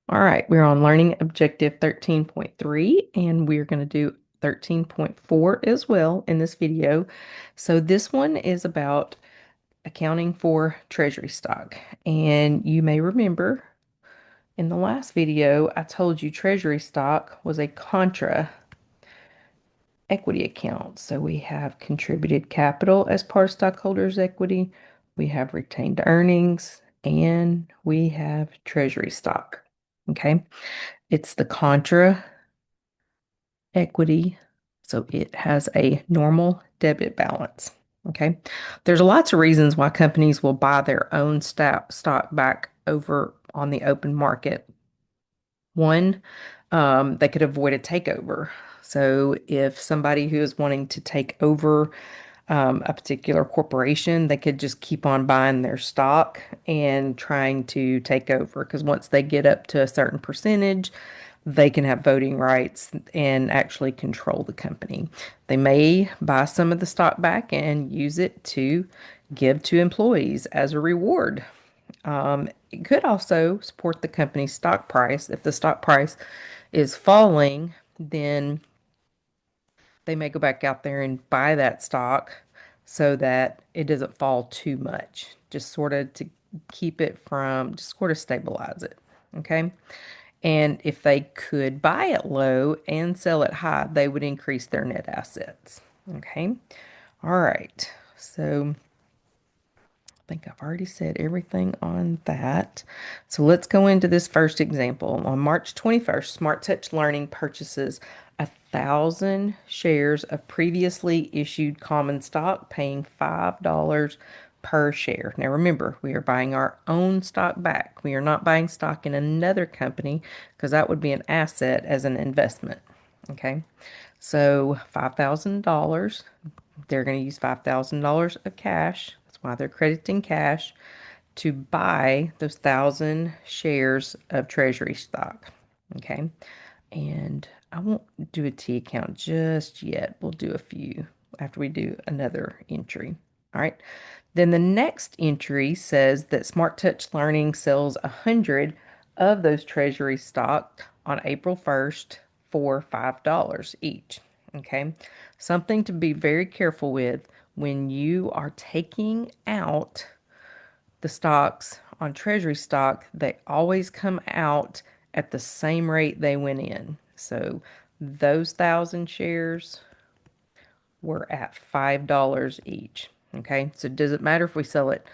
All right, we're on Learning Objective 13.3, and we're going to do 13.4 as well in this video. So this one is about accounting for treasury stock. And you may remember in the last video, I told you treasury stock was a contra equity account. So we have contributed capital as part of stockholders' equity, we have retained earnings, and we have treasury stock. Okay. It's the contra equity, so it has a normal debit balance. Okay. There's lots of reasons why companies will buy their own stock back over on the open market. One, they could avoid a takeover. So if somebody who is wanting to take over a particular corporation, they could just keep on buying their stock and trying to take over because once they get up to a certain percentage, they can have voting rights and actually control the company. They may buy some of the stock back and use it to give to employees as a reward. It could also support the company's stock price. If the stock price is falling, then they may go back out there and buy that stock so that it doesn't fall too much, just sort of to keep it from, just sort of stabilize it. Okay. And if they could buy it low and sell it high, they would increase their net assets. Okay. All right. So I think I've already said everything on that. So let's go into this first example. On March 21st, Smart Touch Learning purchases 1,000 shares of previously issued common stock, paying $5 per share. Now remember, we are buying our own stock back. We are not buying stock in another company because that would be an asset as an investment. Okay. So $5,000, they're going to use $5,000 of cash. That's why they're crediting cash to buy those 1,000 shares of treasury stock. Okay. And I won't do a T account just yet. We'll do a few after we do another entry. All right. Then the next entry says that Smart Touch Learning sells 100 of those treasury stock on April 1st for $5 each. Okay. Something to be very careful with when you are taking out the stocks on treasury stock, they always come out at the same rate they went in. So those 1,000 shares were at $5 each. Okay, so does it matter if we sell it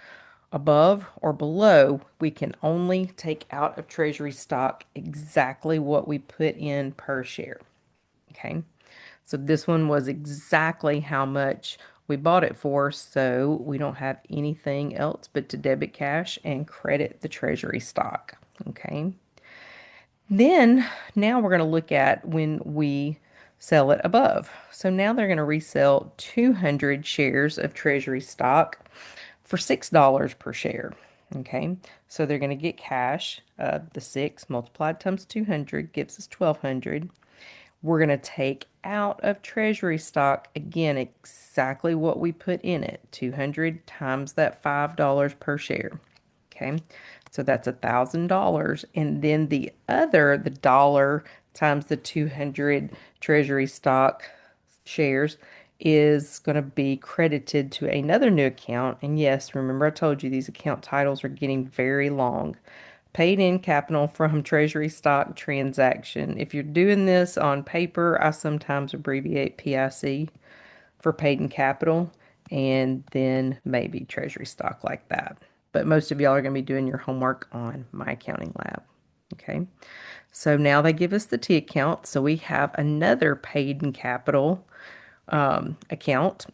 above or below? We can only take out of treasury stock exactly what we put in per share. Okay, so this one was exactly how much we bought it for, so we don't have anything else but to debit cash and credit the treasury stock. Okay. Then now we're going to look at when we sell it above. So now they're going to resell 200 shares of treasury stock for $6 per share. Okay, so they're going to get cash. The 6 multiplied times 200 gives us 1,200. We're going to take out of treasury stock again exactly what we put in it, 200 times that $5 per share. Okay, so that's $1,000. And then the dollar times the 200 treasury stock shares is going to be credited to another new account. And yes, remember I told you these account titles are getting very long. Paid in capital from treasury stock transaction. If you're doing this on paper, I sometimes abbreviate PIC for paid in capital and then maybe treasury stock like that. But most of y'all are going to be doing your homework on My Accounting Lab. Okay. So now they give us the T account. So we have another paid in capital account.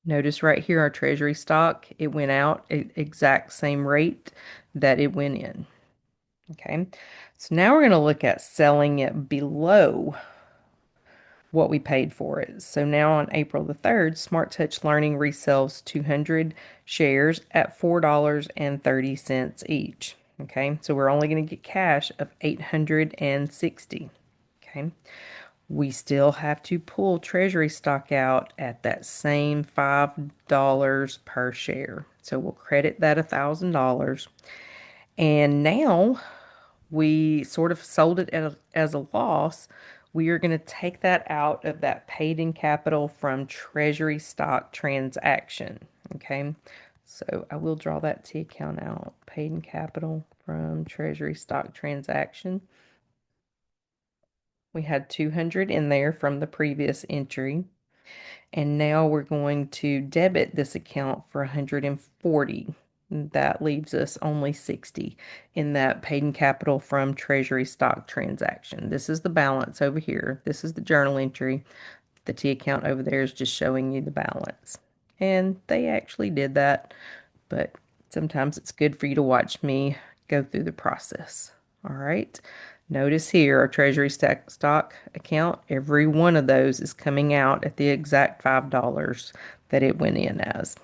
Notice right here our treasury stock, it went out at exact same rate that it went in. Okay, so now we're going to look at selling it below what we paid for it. So now on April the 3rd, Smart Touch Learning resells 200 shares at $4.30 each. Okay, so we're only going to get cash of 860. Okay, we still have to pull treasury stock out at that same $5 per share. So we'll credit that $1,000. And now we sort of sold it as a loss, we are going to take that out of that paid in capital from treasury stock transaction. Okay. So I will draw that T account out. Paid in capital from treasury stock transaction. We had 200 in there from the previous entry. And now we're going to debit this account for 140. That leaves us only 60 in that paid in capital from treasury stock transaction. This is the balance over here. This is the journal entry. The T account over there is just showing you the balance. And they actually did that, but sometimes it's good for you to watch me go through the process. All right. Notice here our treasury stock account, every one of those is coming out at the exact $5 that it went in as.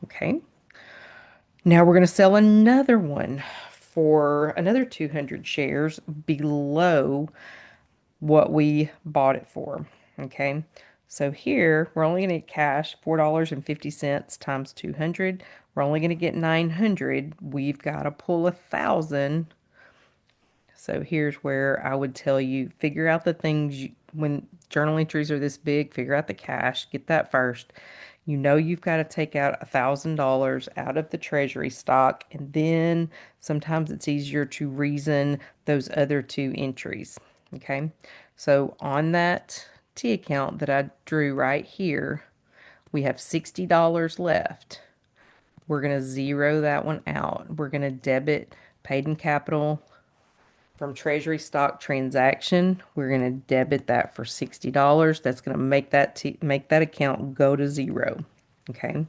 Okay. Now we're going to sell another one for another 200 shares below what we bought it for. Okay. So here we're only going to get cash $4.50 times 200. We're only going to get 900. We've got to pull 1,000. So here's where I would tell you figure out the things when journal entries are this big, figure out the cash, get that first. You know you've got to take out $1,000 out of the treasury stock, and then sometimes it's easier to reason those other two entries. Okay, so on that T account that I drew right here, we have $60 left. We're going to zero that one out. We're going to debit paid in capital from treasury stock transaction. We're going to debit that for $60. That's going to make that account go to zero. Okay.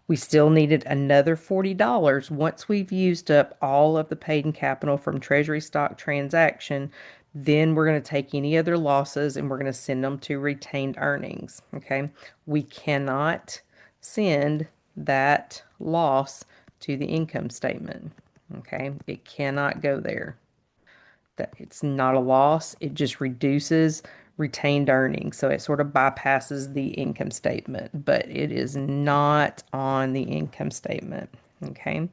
We still needed another $40 once we've used up all of the paid in capital from treasury stock transaction. Then we're going to take any other losses and we're going to send them to retained earnings. Okay. We cannot send that loss to the income statement. Okay. It cannot go there. That it's not a loss, it just reduces retained earnings. So it sort of bypasses the income statement, but it is not on the income statement. Okay.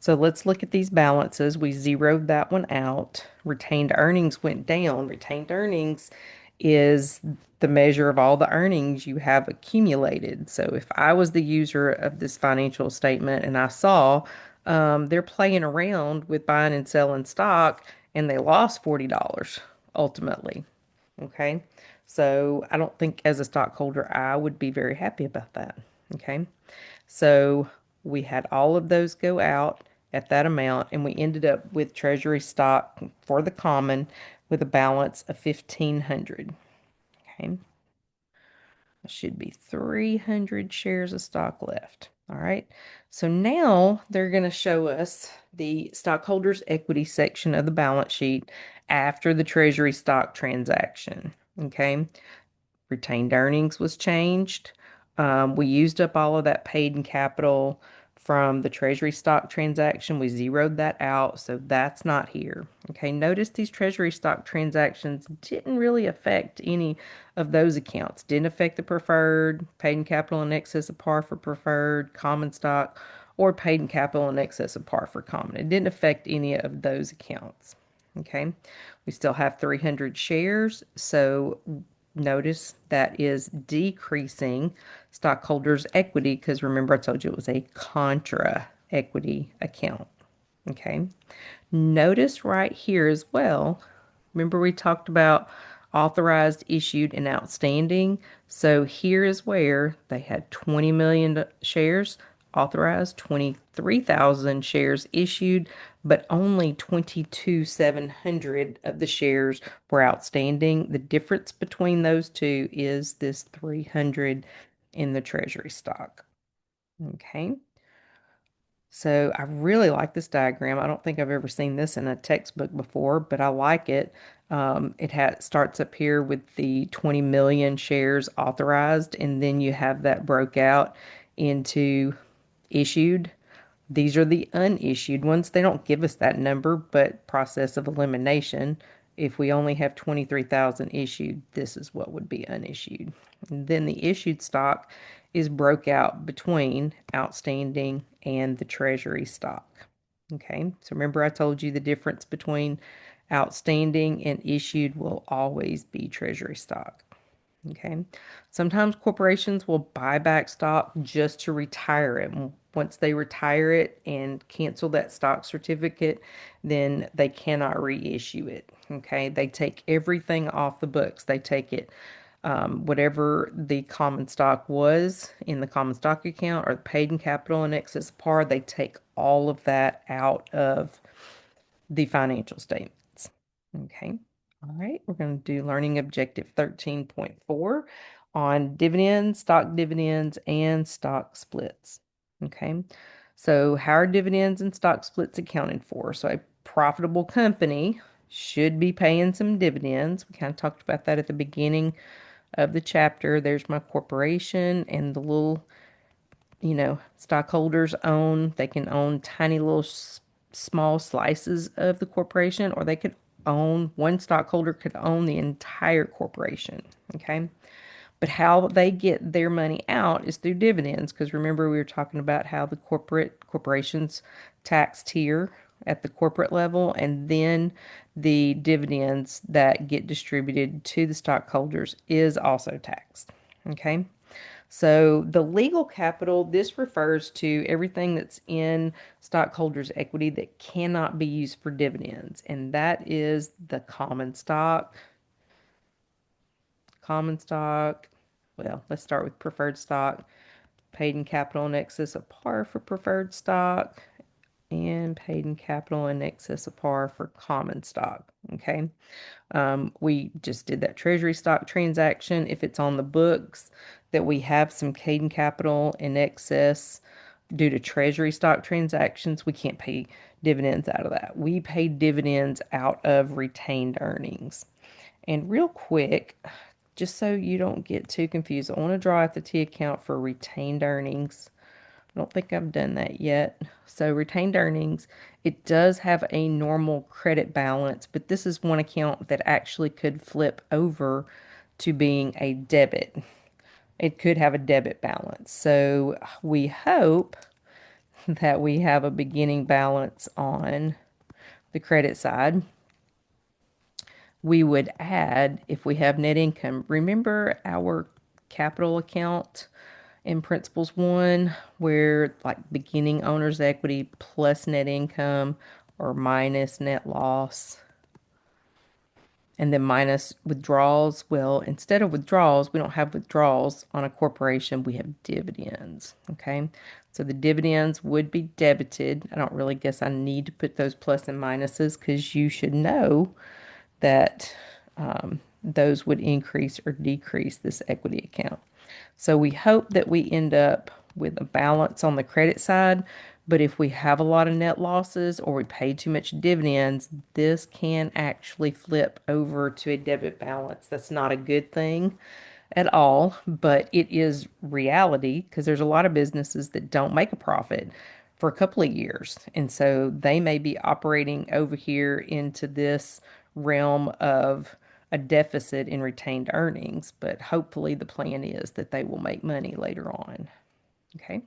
So let's look at these balances. We zeroed that one out. Retained earnings went down. Retained earnings is the measure of all the earnings you have accumulated. So if I was the user of this financial statement and I saw they're playing around with buying and selling stock and they lost $40 ultimately. Okay. So I don't think as a stockholder I would be very happy about that. Okay. So we had all of those go out at that amount, and we ended up with treasury stock for the common with a balance of 1,500. Okay. There should be 300 shares of stock left. All right. So now they're going to show us the stockholders' equity section of the balance sheet after the treasury stock transaction. Okay. Retained earnings was changed. We used up all of that paid in capital from the treasury stock transaction. We zeroed that out, so that's not here. Okay, notice these treasury stock transactions didn't really affect any of those accounts. Didn't affect the preferred, paid in capital in excess of par for preferred, common stock, or paid in capital in excess of par for common. It didn't affect any of those accounts. Okay, we still have 300 shares, so notice that is decreasing stockholders' equity because remember I told you it was a contra equity account. Okay. Notice right here as well. Remember we talked about authorized, issued, and outstanding. So here is where they had 20 million shares authorized, 23,000 shares issued, but only 22,700 of the shares were outstanding. The difference between those two is this 300 in the treasury stock. Okay. So I really like this diagram. I don't think I've ever seen this in a textbook before, but I like it. It starts up here with the 20 million shares authorized, and then you have that broke out into issued. These are the unissued ones. They don't give us that number, but process of elimination. If we only have 23,000 issued, this is what would be unissued. And then the issued stock is broke out between outstanding and the treasury stock. Okay, so remember I told you the difference between outstanding and issued will always be treasury stock. Okay, sometimes corporations will buy back stock just to retire it. Once they retire it and cancel that stock certificate, then they cannot reissue it. Okay, they take everything off the books. They take it, whatever the common stock was in the common stock account or paid in capital in excess of par, they take all of that out of the financial statements. Okay. All right. We're going to do learning objective 13.4 on dividends, stock dividends, and stock splits. Okay. So, how are dividends and stock splits accounted for? So, a profitable company should be paying some dividends. We kind of talked about that at the beginning of the chapter. There's my corporation and the little, stockholders own, they can own tiny little small slices of the corporation, or they could own, one stockholder could own the entire corporation. Okay. But how they get their money out is through dividends. Because remember, we were talking about how the corporations taxed here at the corporate level, and then the dividends that get distributed to the stockholders is also taxed. Okay. So the legal capital, this refers to everything that's in stockholders' equity that cannot be used for dividends, and that is the common stock. Well, let's start with preferred stock, paid in capital in excess of par for preferred stock, and paid in capital in excess of par for common stock. Okay. We just did that treasury stock transaction. If it's on the books that we have some paid in capital in excess due to treasury stock transactions, we can't pay dividends out of that. We pay dividends out of retained earnings. And real quick, just so you don't get too confused, I want to draw out the T account for retained earnings. I don't think I've done that yet. So retained earnings, it does have a normal credit balance, but this is one account that actually could flip over to being a debit. It could have a debit balance. So we hope that we have a beginning balance on the credit side. We would add, if we have net income, remember our capital account in Principles 1, where like beginning owner's equity plus net income or minus net loss and then minus withdrawals. Well, instead of withdrawals, we don't have withdrawals on a corporation, we have dividends. Okay. So the dividends would be debited. I don't really guess I need to put those plus and minuses because you should know that those would increase or decrease this equity account. So we hope that we end up with a balance on the credit side. But if we have a lot of net losses or we pay too much dividends, this can actually flip over to a debit balance. That's not a good thing at all, but it is reality because there's a lot of businesses that don't make a profit for a couple of years. And so they may be operating over here into this realm of a deficit in retained earnings, but hopefully the plan is that they will make money later on. Okay.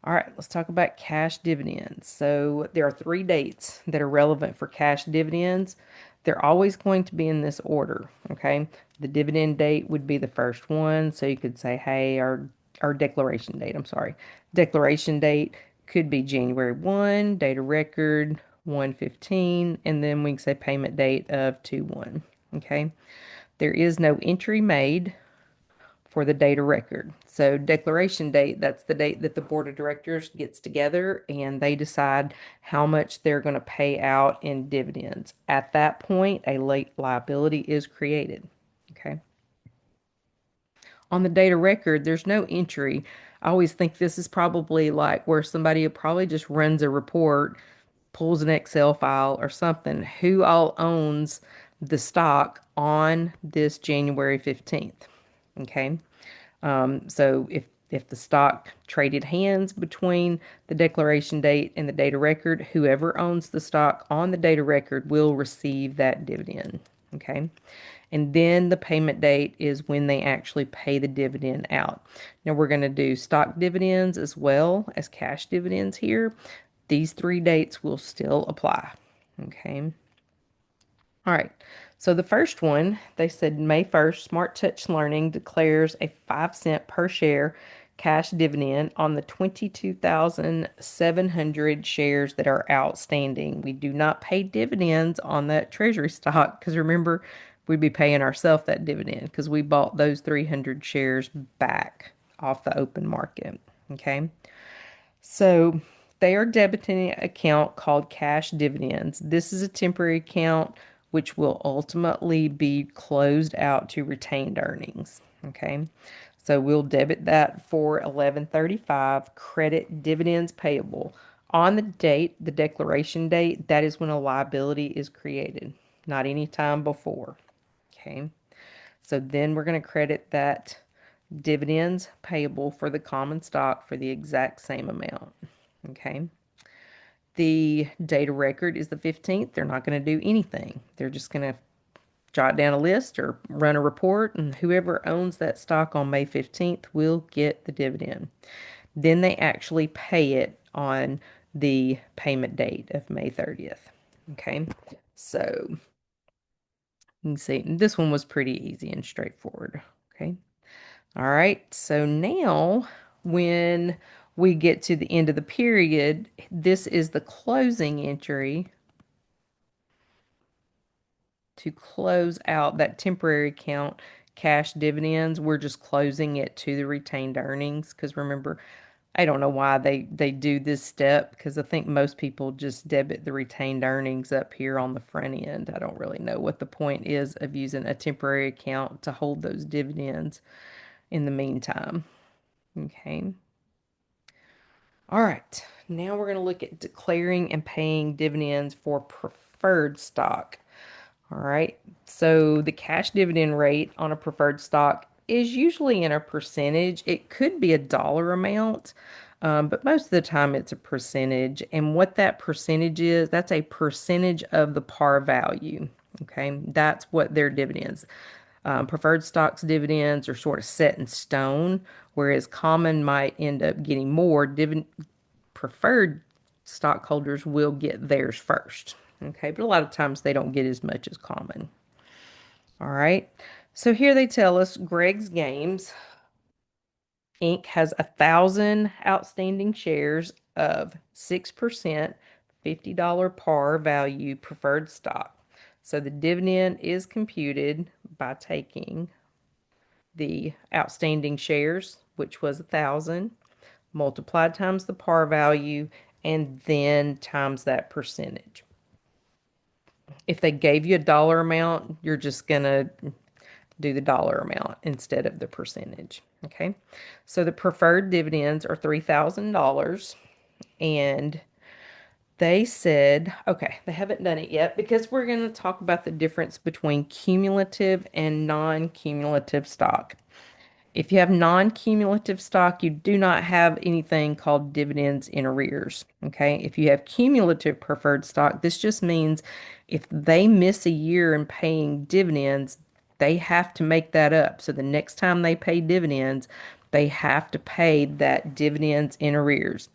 All right, let's talk about cash dividends. So there are 3 dates that are relevant for cash dividends. They're always going to be in this order, okay? The dividend date would be the first one. So you could say, hey, our declaration date, I'm sorry. Declaration date could be January 1, date of record 1/15, and then we can say payment date of 2/1, okay? There is no entry made for the data record. So declaration date, that's the date that the board of directors gets together and they decide how much they're going to pay out in dividends. At that point, a late liability is created. Okay. On the data record, there's no entry. I always think this is probably like where somebody probably just runs a report, pulls an Excel file or something. Who all owns the stock on this January 15th? Okay. So if the stock traded hands between the declaration date and the data record, whoever owns the stock on the data record will receive that dividend. Okay. And then the payment date is when they actually pay the dividend out. Now we're going to do stock dividends as well as cash dividends here. These three dates will still apply. Okay. All right. So the first one, they said May 1st, Smart Touch Learning declares a 5 cent per share cash dividend on the 22,700 shares that are outstanding. We do not pay dividends on that treasury stock because remember, we'd be paying ourselves that dividend because we bought those 300 shares back off the open market. Okay. So they are debiting an account called cash dividends. This is a temporary account which will ultimately be closed out to retained earnings. Okay. So we'll debit that for 1135 credit dividends payable. On the date, the declaration date, that is when a liability is created, not any time before. Okay. So then we're going to credit that dividends payable for the common stock for the exact same amount. Okay. The data record is the 15th. They're not going to do anything. They're just going to jot down a list or run a report, and whoever owns that stock on May 15th will get the dividend. Then they actually pay it on the payment date of May 30th. Okay. So you can see this one was pretty easy and straightforward. Okay. All right. So now when we get to the end of the period, this is the closing entry to close out that temporary account cash dividends. We're just closing it to the retained earnings because remember, I don't know why they do this step because I think most people just debit the retained earnings up here on the front end. I don't really know what the point is of using a temporary account to hold those dividends in the meantime. Okay. All right. Now we're going to look at declaring and paying dividends for preferred stock. All right. So the cash dividend rate on a preferred stock is usually in a percentage. It could be a dollar amount, but most of the time it's a percentage. And what that percentage is, that's a percentage of the par value. Okay. That's what their dividends. Preferred stocks dividends are sort of set in stone, whereas common might end up getting more. Preferred stockholders will get theirs first. Okay, but a lot of times they don't get as much as common. All right. So here they tell us Greg's Games Inc. has 1,000 outstanding shares of 6%, $50 par value preferred stock. So the dividend is computed by taking the outstanding shares, which was 1,000, multiplied times the par value, and then times that percentage. If they gave you a dollar amount, you're just going to do the dollar amount instead of the percentage. Okay. So the preferred dividends are $3,000. And they said, okay, they haven't done it yet because we're going to talk about the difference between cumulative and non cumulative stock. If you have non-cumulative stock, you do not have anything called dividends in arrears. Okay. If you have cumulative preferred stock, this just means if they miss a year in paying dividends, they have to make that up. So the next time they pay dividends, they have to pay that dividends in arrears.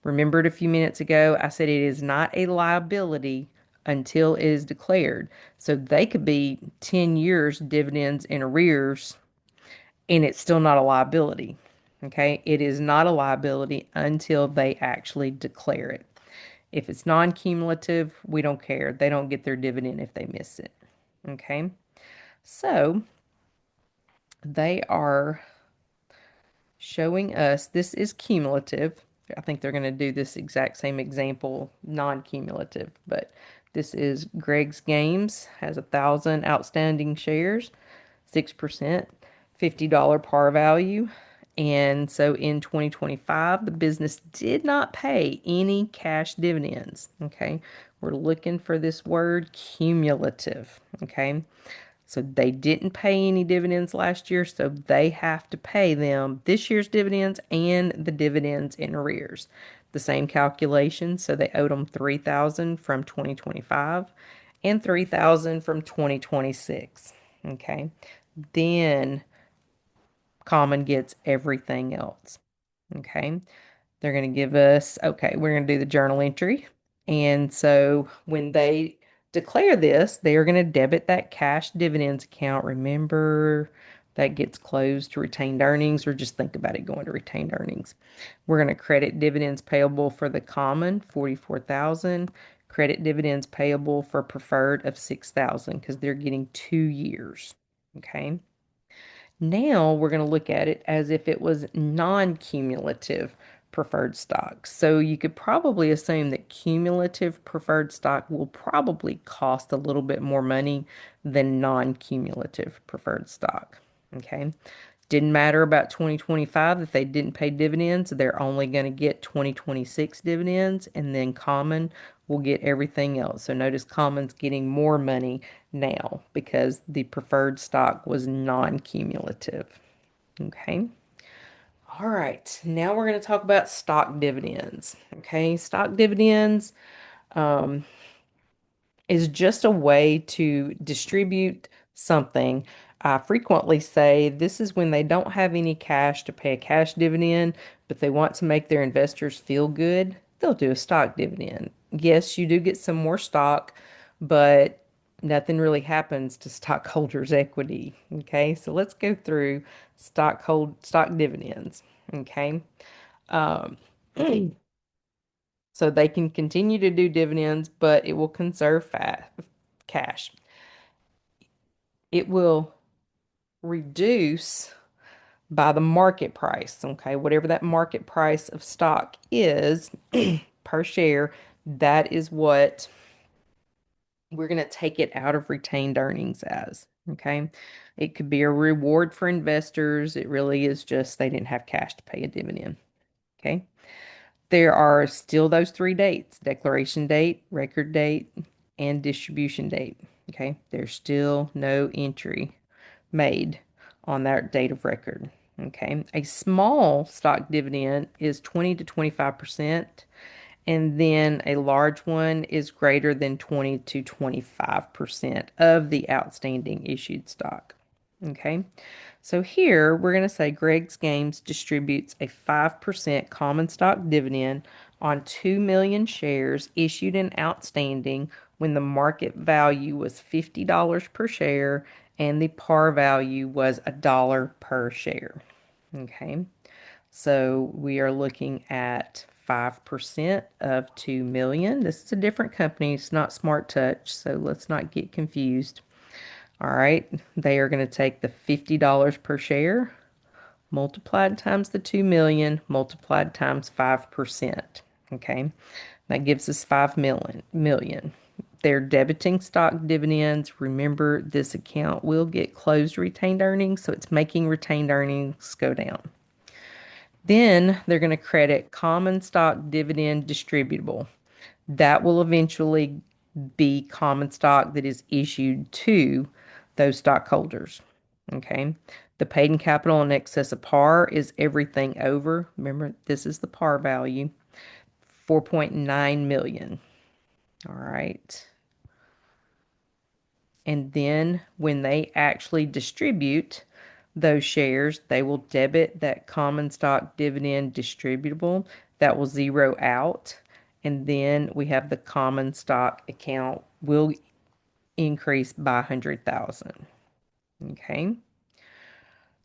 Remembered a few minutes ago, I said it is not a liability until it is declared. So they could be 10 years dividends in arrears and it's still not a liability. Okay, it is not a liability until they actually declare it. If it's non cumulative, we don't care. They don't get their dividend if they miss it. Okay, so they are showing us this is cumulative. I think they're going to do this exact same example, non cumulative, but this is Greg's Games, has 1,000 outstanding shares, 6%, $50 par value. And so in 2025, the business did not pay any cash dividends. Okay. We're looking for this word cumulative. Okay. So they didn't pay any dividends last year. So they have to pay them this year's dividends and the dividends in arrears. The same calculation. So they owed them 3,000 from 2025 and 3,000 from 2026. Okay. Then common gets everything else. Okay. They're going to give us, okay, we're going to do the journal entry. And so when they declare this, they are going to debit that cash dividends account. Remember, that gets closed to retained earnings, or just think about it going to retained earnings. We're going to credit dividends payable for the common, 44,000. Credit dividends payable for preferred of 6,000 because they're getting 2 years. Okay. Now we're going to look at it as if it was non-cumulative preferred stock. So you could probably assume that cumulative preferred stock will probably cost a little bit more money than non-cumulative preferred stock. Okay. Didn't matter about 2025 that they didn't pay dividends. They're only going to get 2026 dividends, and then common will get everything else. So notice common's getting more money now because the preferred stock was non-cumulative. Okay. All right. Now we're going to talk about stock dividends. Okay. Stock dividends is just a way to distribute something. I frequently say this is when they don't have any cash to pay a cash dividend, but they want to make their investors feel good. They'll do a stock dividend. Yes, you do get some more stock, but nothing really happens to stockholders' equity. Okay, so let's go through stock dividends. Okay, so they can continue to do dividends, but it will conserve cash. It will reduce by the market price. Okay, whatever that market price of stock is per share, that is what we're going to take it out of retained earnings as. Okay, it could be a reward for investors. It really is just they didn't have cash to pay a dividend. Okay, there are still those three dates: declaration date, record date, and distribution date. Okay, there's still no entry made on that date of record. Okay, a small stock dividend is 20 to 25%, and then a large one is greater than 20 to 25% of the outstanding issued stock. Okay, so here we're going to say Greg's Games distributes a 5% common stock dividend on 2 million shares issued and outstanding when the market value was $50 per share and the par value was a dollar per share. Okay, so we are looking at 5% of 2 million. This is a different company. It's not Smart Touch, so let's not get confused. All right, they are going to take the $50 per share multiplied times the 2 million multiplied times 5%. Okay, that gives us 5 million. They're debiting stock dividends. Remember, this account will get closed retained earnings, so it's making retained earnings go down. Then they're going to credit common stock dividend distributable. That will eventually be common stock that is issued to those stockholders. Okay. The paid in capital in excess of par is everything over. Remember, this is the par value, 4.9 million. All right. And then when they actually distribute those shares, they will debit that common stock dividend distributable. That will zero out. And then we have the common stock account will increase by 100,000. Okay.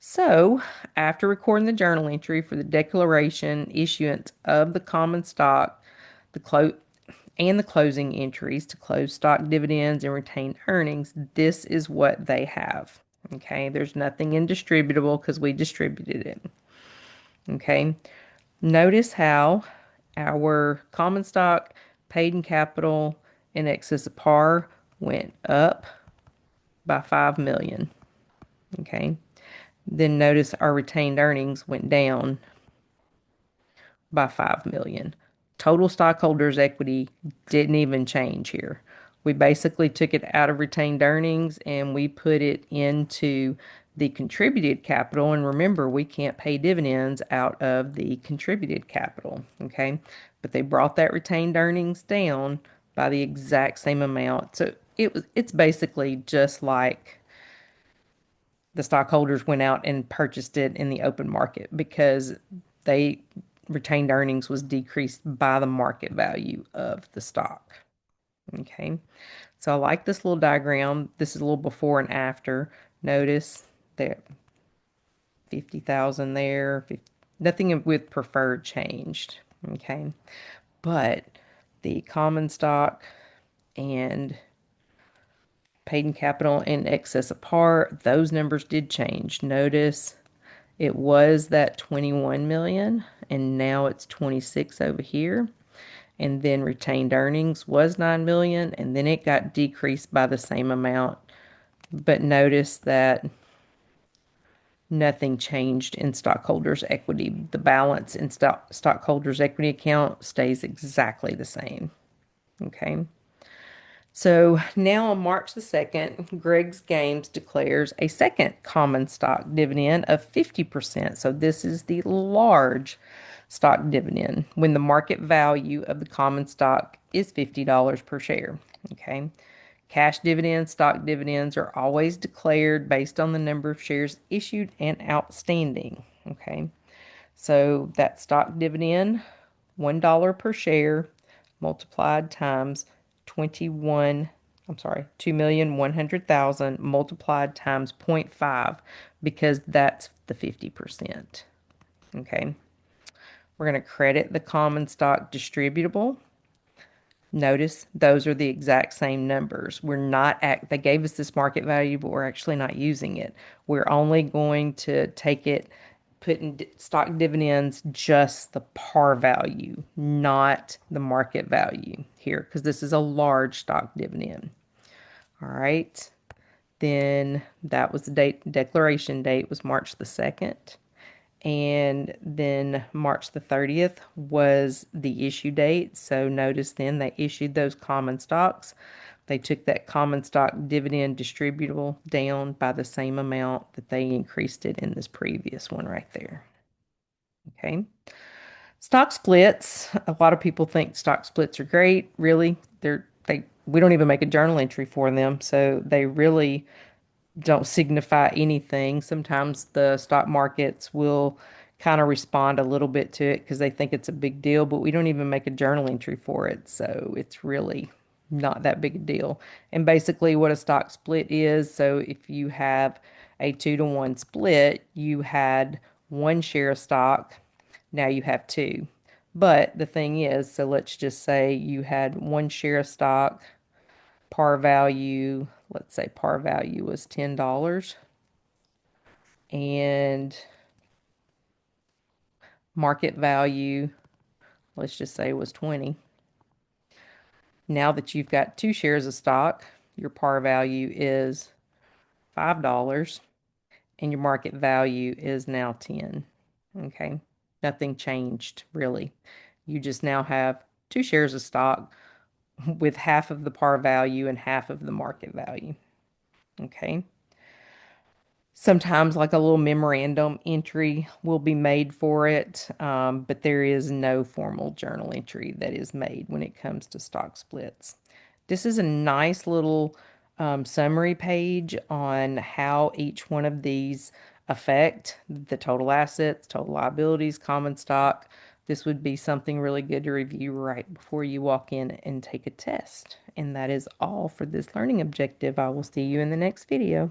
So, after recording the journal entry for the declaration issuance of the common stock, the close and the closing entries to close stock dividends and retain earnings, this is what they have. Okay, there's nothing indistributable because we distributed it. Okay, notice how our common stock paid in capital in excess of par went up by 5 million. Okay, then notice our retained earnings went down by 5 million. Total stockholders' equity didn't even change here. We basically took it out of retained earnings and we put it into the contributed capital. And remember, we can't pay dividends out of the contributed capital. Okay. But they brought that retained earnings down by the exact same amount. So it's basically just like the stockholders went out and purchased it in the open market because they retained earnings was decreased by the market value of the stock. Okay, so I like this little diagram. This is a little before and after. Notice that 50,000 there, 50, nothing with preferred changed. Okay, but the common stock and paid in capital and excess of par, those numbers did change. Notice it was that 21 million and now it's 26 over here. And then retained earnings was 9 million and then it got decreased by the same amount. But notice that nothing changed in stockholders' equity. The balance in stockholders' equity account stays exactly the same. Okay. So now on March the 2nd, Greg's Games declares a second common stock dividend of 50%. So this is the large stock dividend when the market value of the common stock is $50 per share. Okay. Cash dividends, stock dividends are always declared based on the number of shares issued and outstanding. Okay. So that stock dividend, $1 per share multiplied times 21, I'm sorry, 2,100,000 multiplied times zero point 0.5 because that's the 50%. Okay. We're going to credit the common stock distributable. Notice those are the exact same numbers. They gave us this market value, but we're actually not using it. We're only going to take it, put in stock dividends, just the par value, not the market value here, because this is a large stock dividend. All right. Then that was the date, declaration date was March the 2nd. And then March the 30th was the issue date. So notice then they issued those common stocks. They took that common stock dividend distributable down by the same amount that they increased it in this previous one right there. Okay. Stock splits. A lot of people think stock splits are great. Really, we don't even make a journal entry for them, so they really don't signify anything. Sometimes the stock markets will kind of respond a little bit to it because they think it's a big deal, but we don't even make a journal entry for it. So it's really not that big a deal. And basically, what a stock split is, so if you have a 2-to-1 split, you had one share of stock, now you have two. But the thing is, so let's just say you had one share of stock, par value, let's say par value was $10 and market value, let's just say was 20. Now that you've got two shares of stock, your par value is $5 and your market value is now 10. Okay. Nothing changed really. You just now have two shares of stock with half of the par value and half of the market value. Okay. Sometimes, like a little memorandum entry will be made for it, but there is no formal journal entry that is made when it comes to stock splits. This is a nice little summary page on how each one of these affect the total assets, total liabilities, common stock. This would be something really good to review right before you walk in and take a test. And that is all for this learning objective. I will see you in the next video.